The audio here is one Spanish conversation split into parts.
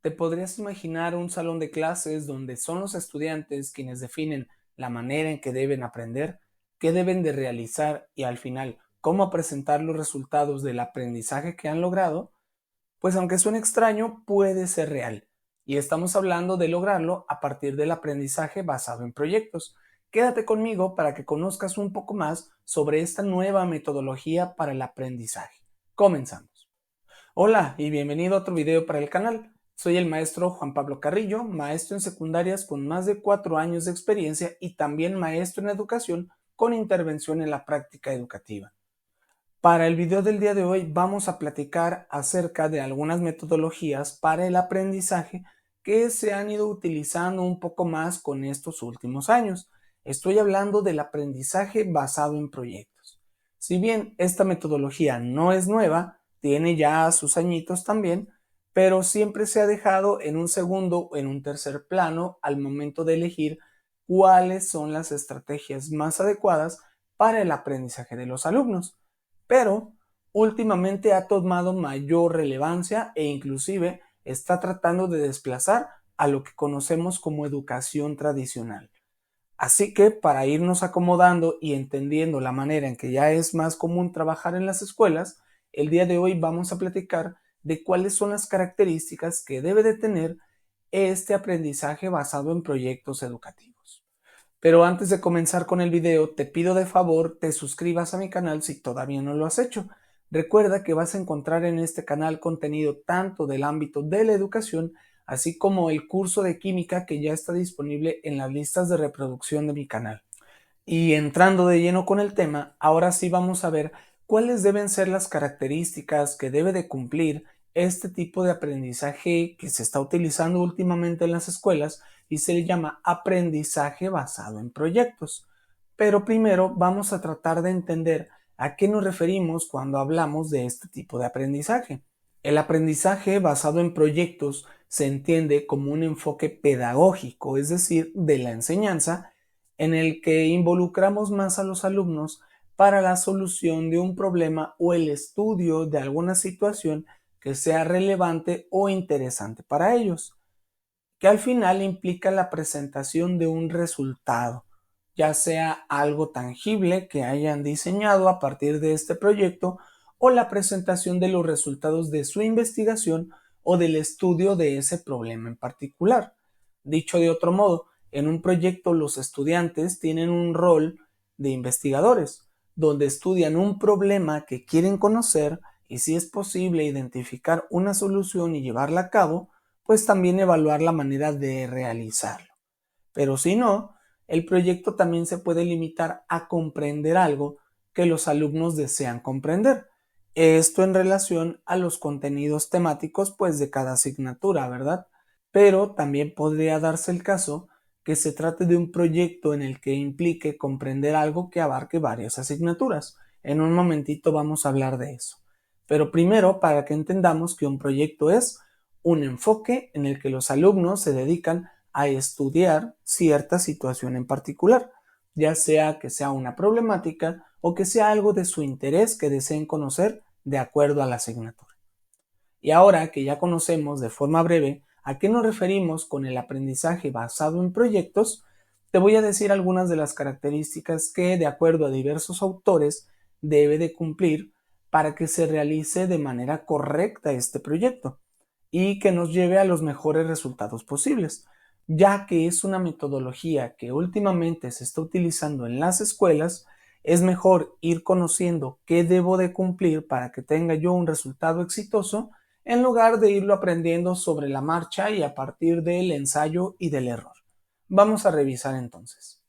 ¿Te podrías imaginar un salón de clases donde son los estudiantes quienes definen la manera en que deben aprender, qué deben de realizar y al final cómo presentar los resultados del aprendizaje que han logrado? Pues aunque suene extraño, puede ser real. Y estamos hablando de lograrlo a partir del aprendizaje basado en proyectos. Quédate conmigo para que conozcas un poco más sobre esta nueva metodología para el aprendizaje. Comenzamos. Hola y bienvenido a otro video para el canal. Soy el maestro Juan Pablo Carrillo, maestro en secundarias con más de 4 años de experiencia y también maestro en educación con intervención en la práctica educativa. Para el video del día de hoy vamos a platicar acerca de algunas metodologías para el aprendizaje que se han ido utilizando un poco más con estos últimos años. Estoy hablando del aprendizaje basado en proyectos. Si bien esta metodología no es nueva, tiene ya sus añitos también, pero siempre se ha dejado en un segundo o en un tercer plano al momento de elegir cuáles son las estrategias más adecuadas para el aprendizaje de los alumnos. Pero últimamente ha tomado mayor relevancia e inclusive está tratando de desplazar a lo que conocemos como educación tradicional. Así que para irnos acomodando y entendiendo la manera en que ya es más común trabajar en las escuelas, el día de hoy vamos a platicar de cuáles son las características que debe de tener este aprendizaje basado en proyectos educativos. Pero antes de comenzar con el video, te pido de favor te suscribas a mi canal si todavía no lo has hecho. Recuerda que vas a encontrar en este canal contenido tanto del ámbito de la educación, así como el curso de química que ya está disponible en las listas de reproducción de mi canal. Y entrando de lleno con el tema, ahora sí vamos a ver cuáles deben ser las características que debe de cumplir este tipo de aprendizaje que se está utilizando últimamente en las escuelas y se le llama aprendizaje basado en proyectos. Pero primero vamos a tratar de entender a qué nos referimos cuando hablamos de este tipo de aprendizaje. El aprendizaje basado en proyectos se entiende como un enfoque pedagógico, es decir, de la enseñanza, en el que involucramos más a los alumnos para la solución de un problema o el estudio de alguna situación que sea relevante o interesante para ellos, que al final implica la presentación de un resultado, ya sea algo tangible que hayan diseñado a partir de este proyecto o la presentación de los resultados de su investigación o del estudio de ese problema en particular. Dicho de otro modo, en un proyecto los estudiantes tienen un rol de investigadores, donde estudian un problema que quieren conocer y si es posible identificar una solución y llevarla a cabo, pues también evaluar la manera de realizarlo. Pero si no, el proyecto también se puede limitar a comprender algo que los alumnos desean comprender. Esto en relación a los contenidos temáticos pues de cada asignatura, ¿verdad? Pero también podría darse el caso que se trate de un proyecto en el que implique comprender algo que abarque varias asignaturas. En un momentito vamos a hablar de eso. Pero primero, para que entendamos que un proyecto es un enfoque en el que los alumnos se dedican a estudiar cierta situación en particular, ya sea que sea una problemática o que sea algo de su interés que deseen conocer de acuerdo a la asignatura. Y ahora que ya conocemos de forma breve a qué nos referimos con el aprendizaje basado en proyectos, te voy a decir algunas de las características que, de acuerdo a diversos autores, debe de cumplir para que se realice de manera correcta este proyecto y que nos lleve a los mejores resultados posibles, ya que es una metodología que últimamente se está utilizando en las escuelas. Es mejor ir conociendo qué debo de cumplir para que tenga yo un resultado exitoso en lugar de irlo aprendiendo sobre la marcha y a partir del ensayo y del error. Vamos a revisar entonces.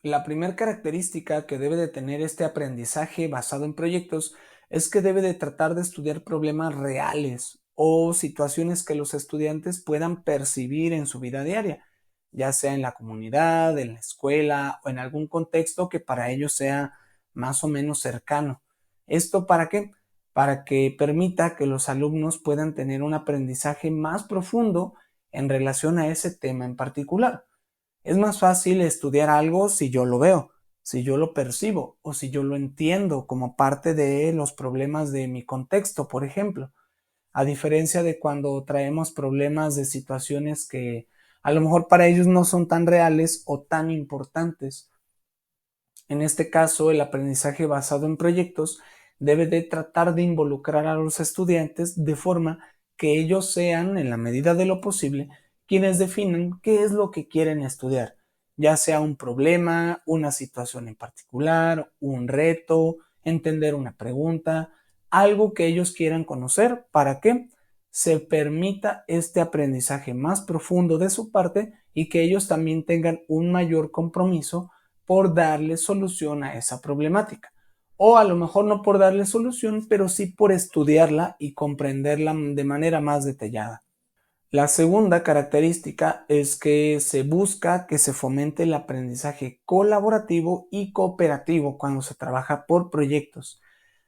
La primera característica que debe de tener este aprendizaje basado en proyectos es que debe de tratar de estudiar problemas reales o situaciones que los estudiantes puedan percibir en su vida diaria, ya sea en la comunidad, en la escuela o en algún contexto que para ellos sea más o menos cercano. ¿Esto para qué? Para que permita que los alumnos puedan tener un aprendizaje más profundo en relación a ese tema en particular. Es más fácil estudiar algo si yo lo veo, si yo lo percibo o si yo lo entiendo como parte de los problemas de mi contexto, por ejemplo. a diferencia de cuando traemos problemas de situaciones que a lo mejor para ellos no son tan reales o tan importantes. En este caso, el aprendizaje basado en proyectos debe de tratar de involucrar a los estudiantes de forma que ellos sean, en la medida de lo posible, quienes definan qué es lo que quieren estudiar, ya sea un problema, una situación en particular, un reto, entender una pregunta, algo que ellos quieran conocer para que se permita este aprendizaje más profundo de su parte y que ellos también tengan un mayor compromiso por darle solución a esa problemática. O a lo mejor no por darle solución, pero sí por estudiarla y comprenderla de manera más detallada. La segunda característica es que se busca que se fomente el aprendizaje colaborativo y cooperativo cuando se trabaja por proyectos.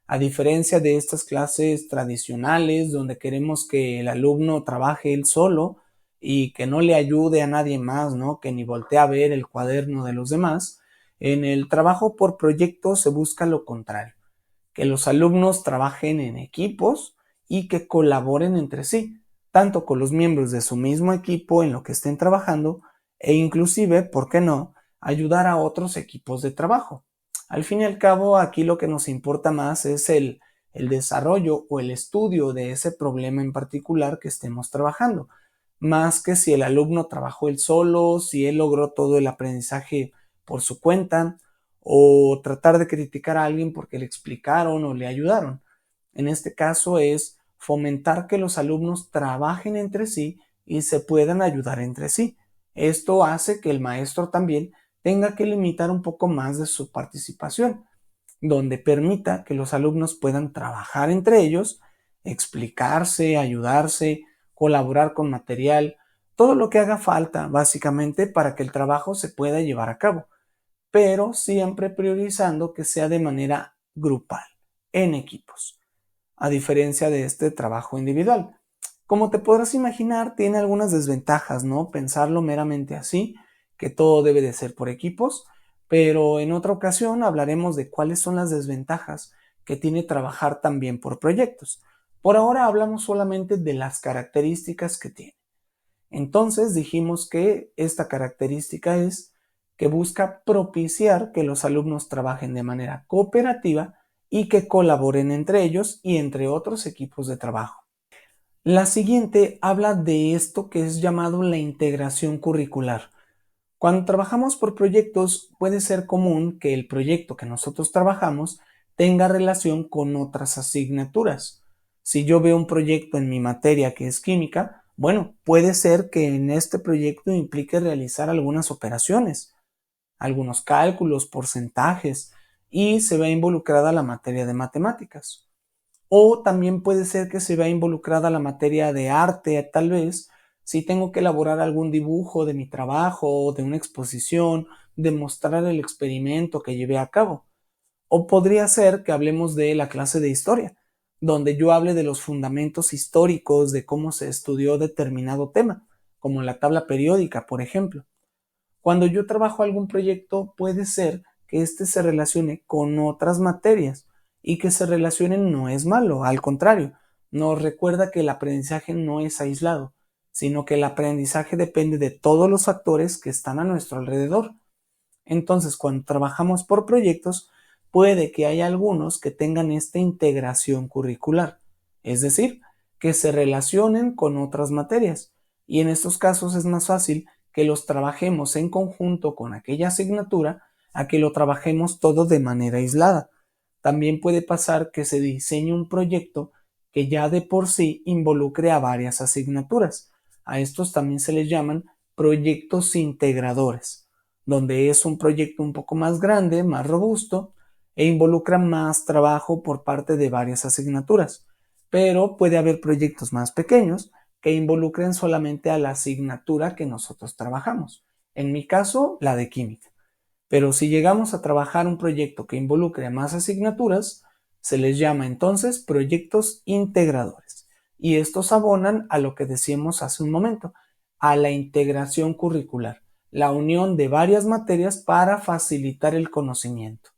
A diferencia de estas clases tradicionales donde queremos que el alumno trabaje él solo y que no le ayude a nadie más, ¿no? Que ni voltee a ver el cuaderno de los demás, en el trabajo por proyectos se busca lo contrario, que los alumnos trabajen en equipos y que colaboren entre sí, tanto con los miembros de su mismo equipo en lo que estén trabajando e inclusive, ¿por qué no?, ayudar a otros equipos de trabajo. Al fin y al cabo, aquí lo que nos importa más es el desarrollo o el estudio de ese problema en particular que estemos trabajando, más que si el alumno trabajó él solo, si él logró todo el aprendizaje por su cuenta, o tratar de criticar a alguien porque le explicaron o le ayudaron. En este caso es fomentar que los alumnos trabajen entre sí y se puedan ayudar entre sí. Esto hace que el maestro también tenga que limitar un poco más de su participación, donde permita que los alumnos puedan trabajar entre ellos, explicarse, ayudarse, colaborar con material, todo lo que haga falta básicamente para que el trabajo se pueda llevar a cabo, pero siempre priorizando que sea de manera grupal, en equipos, a diferencia de este trabajo individual. Como te podrás imaginar, tiene algunas desventajas, ¿no? Pensarlo meramente así, que todo debe de ser por equipos, pero en otra ocasión hablaremos de cuáles son las desventajas que tiene trabajar también por proyectos. Por ahora hablamos solamente de las características que tiene. Entonces dijimos que esta característica es que busca propiciar que los alumnos trabajen de manera cooperativa y que colaboren entre ellos y entre otros equipos de trabajo. La siguiente habla de esto que es llamado la integración curricular. Cuando trabajamos por proyectos, puede ser común que el proyecto que nosotros trabajamos tenga relación con otras asignaturas. Si yo veo un proyecto en mi materia que es química, bueno, puede ser que en este proyecto implique realizar algunas operaciones, algunos cálculos, porcentajes, y se vea involucrada la materia de matemáticas. O también puede ser que se vea involucrada la materia de arte, tal vez, si tengo que elaborar algún dibujo de mi trabajo o de una exposición, demostrar el experimento que llevé a cabo. O podría ser que hablemos de la clase de historia, donde yo hable de los fundamentos históricos de cómo se estudió determinado tema, como la tabla periódica, por ejemplo. Cuando yo trabajo algún proyecto, puede ser que éste se relacione con otras materias y que se relacionen no es malo, al contrario, nos recuerda que el aprendizaje no es aislado, sino que el aprendizaje depende de todos los factores que están a nuestro alrededor. Entonces, cuando trabajamos por proyectos, puede que haya algunos que tengan esta integración curricular, es decir, que se relacionen con otras materias, y en estos casos es más fácil que los trabajemos en conjunto con aquella asignatura a que lo trabajemos todo de manera aislada. También puede pasar que se diseñe un proyecto que ya de por sí involucre a varias asignaturas. A estos también se les llaman proyectos integradores, donde es un proyecto un poco más grande, más robusto e involucra más trabajo por parte de varias asignaturas. Pero puede haber proyectos más pequeños que involucren solamente a la asignatura que nosotros trabajamos. En mi caso, la de química. Pero si llegamos a trabajar un proyecto que involucre a más asignaturas, se les llama entonces proyectos integradores. Y estos abonan a lo que decíamos hace un momento, a la integración curricular, la unión de varias materias para facilitar el conocimiento.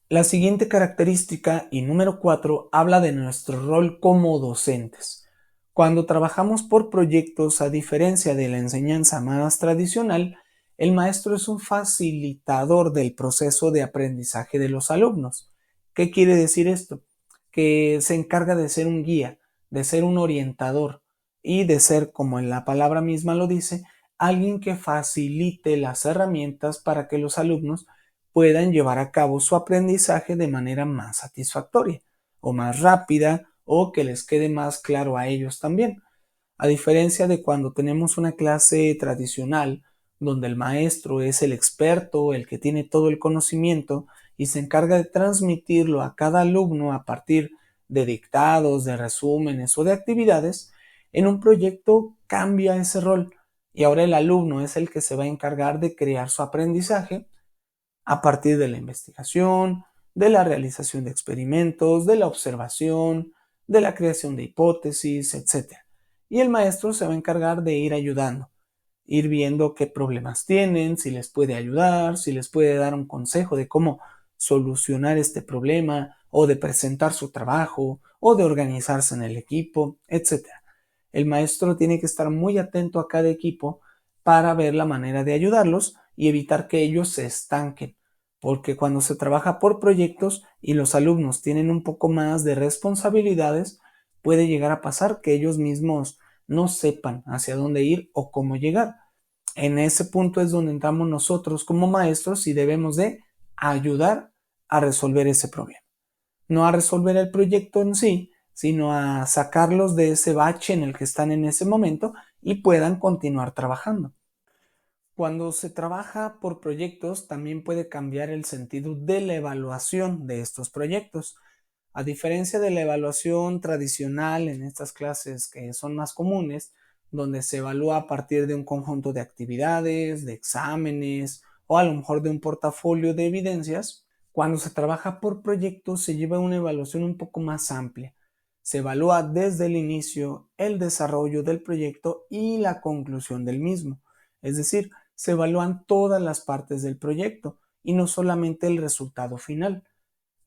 La siguiente característica y número 4 habla de nuestro rol como docentes. Cuando trabajamos por proyectos, a diferencia de la enseñanza más tradicional, el maestro es un facilitador del proceso de aprendizaje de los alumnos. ¿Qué quiere decir esto? Que se encarga de ser un guía, de ser un orientador y de ser, como la palabra misma lo dice, alguien que facilite las herramientas para que los alumnos puedan llevar a cabo su aprendizaje de manera más satisfactoria o más rápida o que les quede más claro a ellos también. A diferencia de cuando tenemos una clase tradicional, donde el maestro es el experto, el que tiene todo el conocimiento y se encarga de transmitirlo a cada alumno a partir de dictados, de resúmenes o de actividades, en un proyecto cambia ese rol y ahora el alumno es el que se va a encargar de crear su aprendizaje a partir de la investigación, de la realización de experimentos, de la observación, de la creación de hipótesis, etc. Y el maestro se va a encargar de ir ayudando, ir viendo qué problemas tienen, si les puede ayudar, si les puede dar un consejo de cómo solucionar este problema, o de presentar su trabajo, o de organizarse en el equipo, etc. El maestro tiene que estar muy atento a cada equipo para ver la manera de ayudarlos y evitar que ellos se estanquen, porque cuando se trabaja por proyectos y los alumnos tienen un poco más de responsabilidades, puede llegar a pasar que ellos mismos no sepan hacia dónde ir o cómo llegar. En ese punto es donde entramos nosotros como maestros y debemos de ayudar a resolver ese problema. No a resolver el proyecto en sí, sino a sacarlos de ese bache en el que están en ese momento y puedan continuar trabajando. Cuando se trabaja por proyectos, también puede cambiar el sentido de la evaluación de estos proyectos. A diferencia de la evaluación tradicional en estas clases que son más comunes, donde se evalúa a partir de un conjunto de actividades, de exámenes o a lo mejor de un portafolio de evidencias, cuando se trabaja por proyectos se lleva una evaluación un poco más amplia. Se evalúa desde el inicio, el desarrollo del proyecto y la conclusión del mismo. Es decir, se evalúan todas las partes del proyecto y no solamente el resultado final.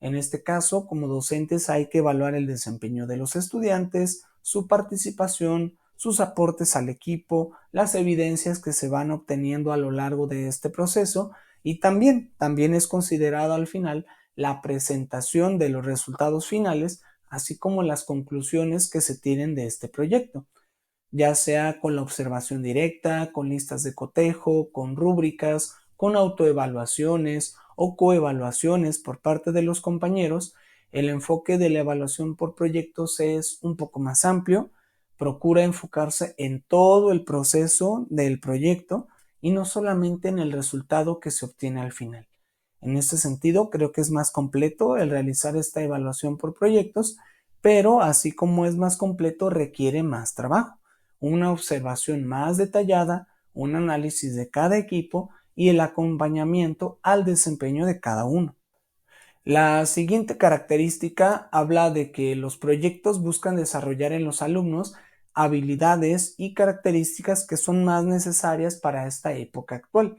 En este caso, como docentes hay que evaluar el desempeño de los estudiantes, su participación, sus aportes al equipo, las evidencias que se van obteniendo a lo largo de este proceso y también es considerado al final la presentación de los resultados finales, así como las conclusiones que se tienen de este proyecto, ya sea con la observación directa, con listas de cotejo, con rúbricas, con autoevaluaciones o coevaluaciones por parte de los compañeros. El enfoque de la evaluación por proyectos es un poco más amplio, procura enfocarse en todo el proceso del proyecto y no solamente en el resultado que se obtiene al final. En este sentido, creo que es más completo el realizar esta evaluación por proyectos, pero así como es más completo, requiere más trabajo, una observación más detallada, un análisis de cada equipo y el acompañamiento al desempeño de cada uno. La siguiente característica habla de que los proyectos buscan desarrollar en los alumnos habilidades y características que son más necesarias para esta época actual.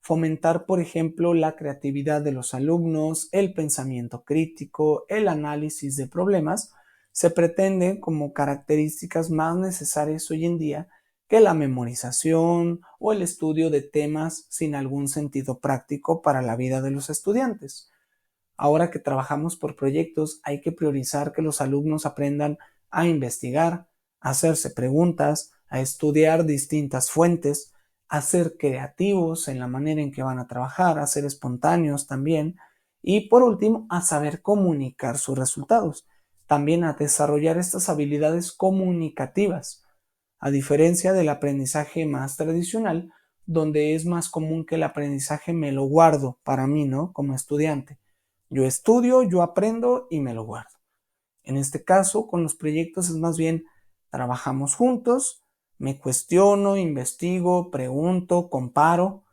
Fomentar, por ejemplo, la creatividad de los alumnos, el pensamiento crítico, el análisis de problemas, se pretende como características más necesarias hoy en día que la memorización o el estudio de temas sin algún sentido práctico para la vida de los estudiantes. Ahora que trabajamos por proyectos, hay que priorizar que los alumnos aprendan a investigar, a hacerse preguntas, a estudiar distintas fuentes, a ser creativos en la manera en que van a trabajar, a ser espontáneos también y por último a saber comunicar sus resultados, también a desarrollar estas habilidades comunicativas, a diferencia del aprendizaje más tradicional, donde es más común que el aprendizaje me lo guardo para mí, ¿no? Como estudiante. Yo estudio, yo aprendo y me lo guardo. En este caso, con los proyectos es más bien trabajamos juntos, me cuestiono, investigo, pregunto, comparo,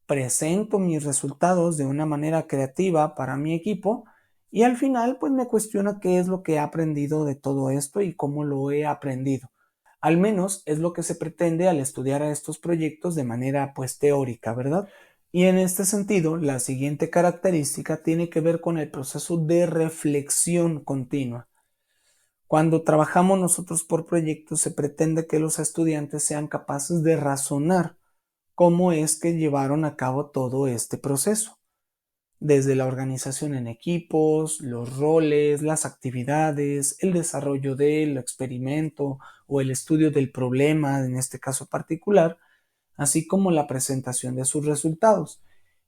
presento mis resultados de una manera creativa para mi equipo y al final pues me cuestiono qué es lo que he aprendido de todo esto y cómo lo he aprendido. Al menos es lo que se pretende al estudiar a estos proyectos de manera pues teórica, ¿verdad? Y en este sentido, la siguiente característica tiene que ver con el proceso de reflexión continua. Cuando trabajamos nosotros por proyectos, se pretende que los estudiantes sean capaces de razonar cómo es que llevaron a cabo todo este proceso, desde la organización en equipos, los roles, las actividades, el desarrollo del experimento o el estudio del problema, en este caso particular, así como la presentación de sus resultados.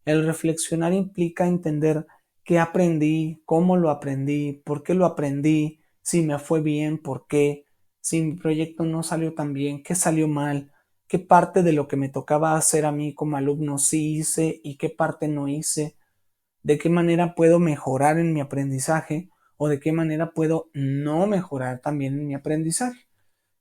El reflexionar implica entender qué aprendí, cómo lo aprendí, por qué lo aprendí, si me fue bien, por qué, si mi proyecto no salió tan bien, qué salió mal, qué parte de lo que me tocaba hacer a mí como alumno sí hice y qué parte no hice, de qué manera puedo mejorar en mi aprendizaje o de qué manera puedo no mejorar también en mi aprendizaje.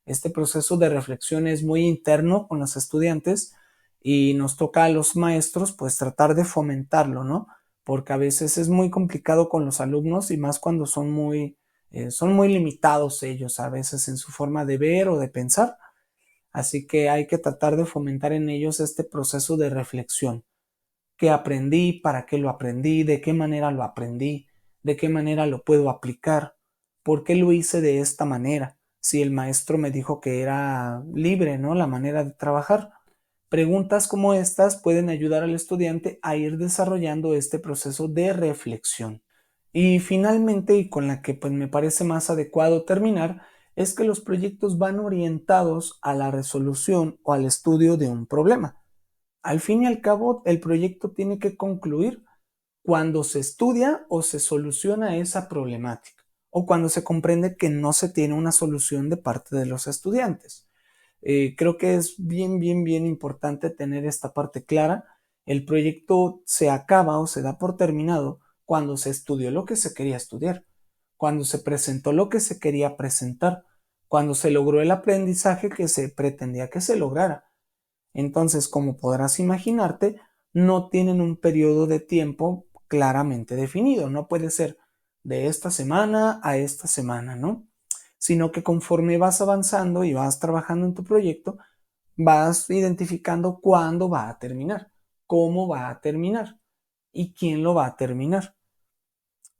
Este proceso de reflexión es muy interno con los estudiantes y nos toca a los maestros pues tratar de fomentarlo, ¿no? Porque a veces es muy complicado con los alumnos y más cuando son muy limitados ellos a veces en su forma de ver o de pensar. Así que hay que tratar de fomentar en ellos este proceso de reflexión. ¿Qué aprendí? ¿Para qué lo aprendí? ¿De qué manera lo aprendí? ¿De qué manera lo puedo aplicar? ¿Por qué lo hice de esta manera? Si el maestro me dijo que era libre, ¿no? La manera de trabajar. Preguntas como estas pueden ayudar al estudiante a ir desarrollando este proceso de reflexión. Y finalmente, y con la que pues me parece más adecuado terminar, es que los proyectos van orientados a la resolución o al estudio de un problema. Al fin y al cabo, el proyecto tiene que concluir cuando se estudia o se soluciona esa problemática o cuando se comprende que no se tiene una solución de parte de los estudiantes. Creo que es bien importante tener esta parte clara. El proyecto se acaba o se da por terminado cuando se estudió lo que se quería estudiar, cuando se presentó lo que se quería presentar, cuando se logró el aprendizaje que se pretendía que se lograra. Entonces, como podrás imaginarte, no tienen un periodo de tiempo claramente definido. No puede ser de esta semana a esta semana, ¿no? Sino que conforme vas avanzando y vas trabajando en tu proyecto, vas identificando cuándo va a terminar, cómo va a terminar y quién lo va a terminar,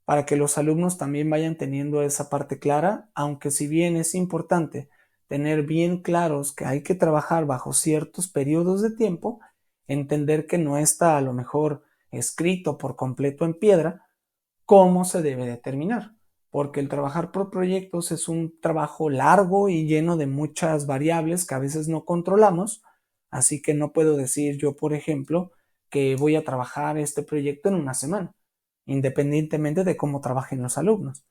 para que los alumnos también vayan teniendo esa parte clara, aunque si bien es importante tener bien claros que hay que trabajar bajo ciertos periodos de tiempo, entender que no está a lo mejor escrito por completo en piedra cómo se debe determinar, porque el trabajar por proyectos es un trabajo largo y lleno de muchas variables que a veces no controlamos, así que no puedo decir yo, por ejemplo, que voy a trabajar este proyecto en una semana, independientemente de cómo trabajen los alumnos,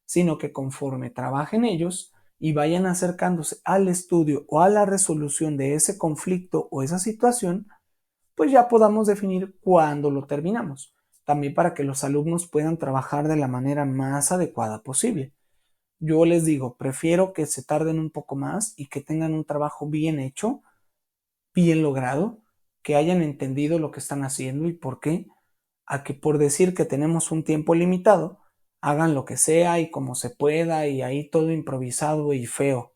sino que conforme trabajen ellos y vayan acercándose al estudio o a la resolución de ese conflicto o esa situación, pues ya podamos definir cuándo lo terminamos, también para que los alumnos puedan trabajar de la manera más adecuada posible. Yo les digo, prefiero que se tarden un poco más y que tengan un trabajo bien hecho, bien logrado, que hayan entendido lo que están haciendo y por qué, a que por decir que tenemos un tiempo limitado, hagan lo que sea y como se pueda y ahí todo improvisado y feo,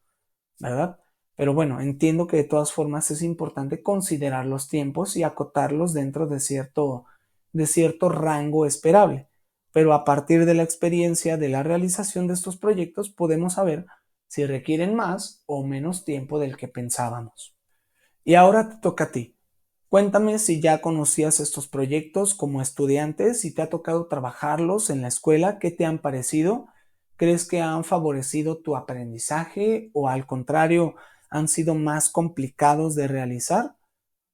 ¿verdad? Pero bueno, entiendo que de todas formas es importante considerar los tiempos y acotarlos dentro de cierto rango esperable. Pero a partir de la experiencia de la realización de estos proyectos podemos saber si requieren más o menos tiempo del que pensábamos. Y ahora te toca a ti. Cuéntame si ya conocías estos proyectos como estudiante, si te ha tocado trabajarlos en la escuela, ¿qué te han parecido? ¿Crees que han favorecido tu aprendizaje o al contrario han sido más complicados de realizar?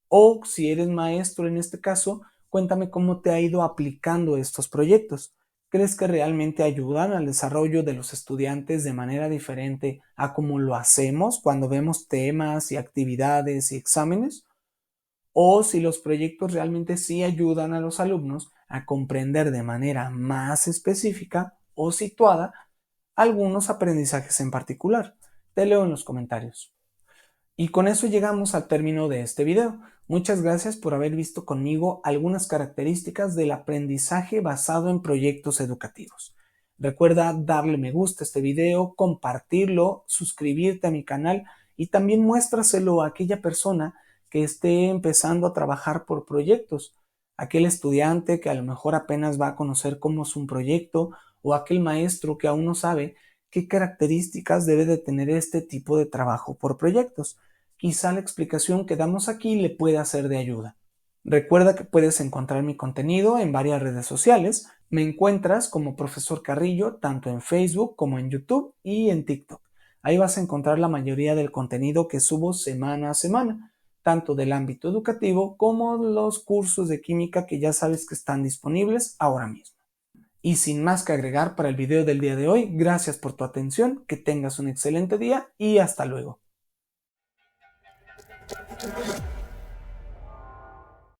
O si eres maestro en este caso, cuéntame cómo te ha ido aplicando estos proyectos. ¿Crees que realmente ayudan al desarrollo de los estudiantes de manera diferente a como lo hacemos cuando vemos temas y actividades y exámenes? O si los proyectos realmente sí ayudan a los alumnos a comprender de manera más específica o situada algunos aprendizajes en particular. Te leo en los comentarios. Y con eso llegamos al término de este video. Muchas gracias por haber visto conmigo algunas características del aprendizaje basado en proyectos educativos. Recuerda darle me gusta a este video, compartirlo, suscribirte a mi canal y también muéstraselo a aquella persona que esté empezando a trabajar por proyectos, aquel estudiante que a lo mejor apenas va a conocer cómo es un proyecto o aquel maestro que aún no sabe qué características debe de tener este tipo de trabajo por proyectos. Quizá la explicación que damos aquí le pueda ser de ayuda. Recuerda que puedes encontrar mi contenido en varias redes sociales. Me encuentras como Profesor Carrillo tanto en Facebook como en YouTube y en TikTok. Ahí vas a encontrar la mayoría del contenido que subo semana a semana, tanto del ámbito educativo como los cursos de química que ya sabes que están disponibles ahora mismo. Y sin más que agregar para el video del día de hoy, gracias por tu atención, que tengas un excelente día y hasta luego.